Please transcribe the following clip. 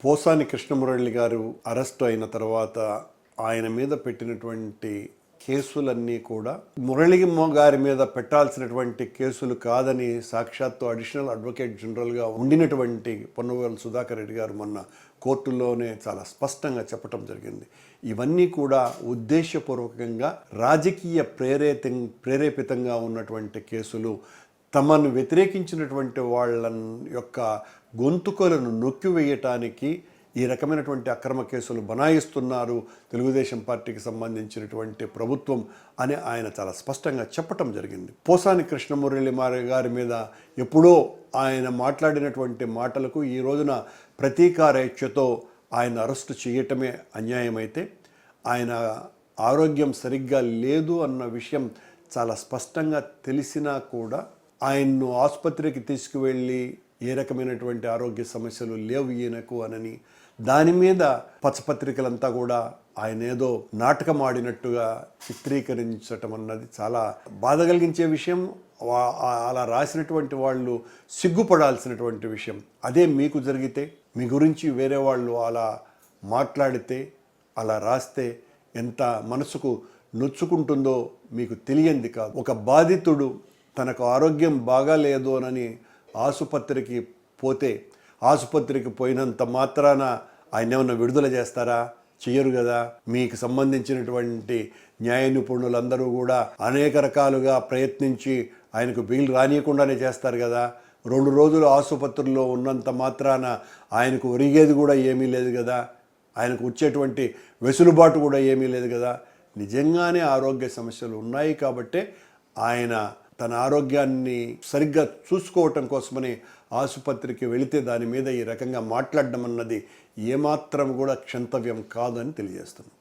పోసాని కృష్ణమురళి గారు అరెస్ట్ అయిన తర్వాత ఆయన మీద పెట్టినటువంటి కేసులన్నీ కూడా మురళి గారి మీద పెట్టాల్సినటువంటి కేసులు కాదని సాక్షాత్తు అడిషనల్ అడ్వకేట్ జనరల్గా ఉండినటువంటి పొన్నవేలు సుధాకర్ రెడ్డి గారు మొన్న కోర్టులోనే చాలా స్పష్టంగా చెప్పటం జరిగింది. ఇవన్నీ కూడా ఉద్దేశపూర్వకంగా రాజకీయ ప్రేరేపితంగా ఉన్నటువంటి కేసులు, తమను వ్యతిరేకించినటువంటి వాళ్ళ యొక్క గొంతుకలను నొక్కివేయటానికి ఈ రకమైనటువంటి అక్రమ కేసులు బనాయిస్తున్నారు తెలుగుదేశం పార్టీకి సంబంధించినటువంటి ప్రభుత్వం అని ఆయన చాలా స్పష్టంగా చెప్పటం జరిగింది. పోసాని కృష్ణమురళి గారి మీద ఎప్పుడో ఆయన మాట్లాడినటువంటి మాటలకు ఈ రోజున ప్రతీకారేచ్ఛతో ఆయన అరెస్టు చేయటమే అన్యాయమైతే, ఆయన ఆరోగ్యం సరిగ్గా లేదు అన్న విషయం చాలా స్పష్టంగా తెలిసినా కూడా ఆయన్ను ఆసుపత్రికి తీసుకువెళ్ళి ఏ రకమైనటువంటి ఆరోగ్య సమస్యలు లేవు ఈయనకు అనని, దాని మీద పచ్చపత్రికలంతా కూడా ఆయన ఏదో నాటకం ఆడినట్టుగా చిత్రీకరించటం అన్నది చాలా బాధ కలిగించే విషయం. అలా రాసినటువంటి వాళ్ళు సిగ్గుపడాల్సినటువంటి విషయం. అదే మీకు జరిగితే, మీ గురించి వేరే వాళ్ళు అలా మాట్లాడితే, అలా రాస్తే ఎంత మనసుకు నొచ్చుకుంటుందో మీకు తెలియంది కాదు. ఒక బాధితుడు తనకు ఆరోగ్యం బాగాలేదు అని ఆసుపత్రికి పోతే, ఆసుపత్రికి పోయినంత మాత్రాన ఆయన ఏమన్నా విడుదల చేస్తారా? చెయ్యరు కదా. మీకు సంబంధించినటువంటి న్యాయ నిపుణులందరూ కూడా అనేక రకాలుగా ప్రయత్నించి ఆయనకు బెయిల్ రానియకుండానే చేస్తారు కదా. 2 రోజులు ఆసుపత్రిలో ఉన్నంత మాత్రాన ఆయనకు ఒరిగేది కూడా ఏమీ లేదు కదా. ఆయనకు వచ్చేటువంటి వెసులుబాటు కూడా ఏమీ లేదు కదా. నిజంగానే ఆరోగ్య సమస్యలు ఉన్నాయి కాబట్టే ఆయన తన ఆరోగ్యాన్ని సరిగ్గా చూసుకోవటం కోసమని ఆసుపత్రికి వెళితే దాని మీద ఈ రకంగా మాట్లాడడం అన్నది ఏమాత్రం కూడా క్షంతవ్యం కాదని తెలియజేస్తున్నాను.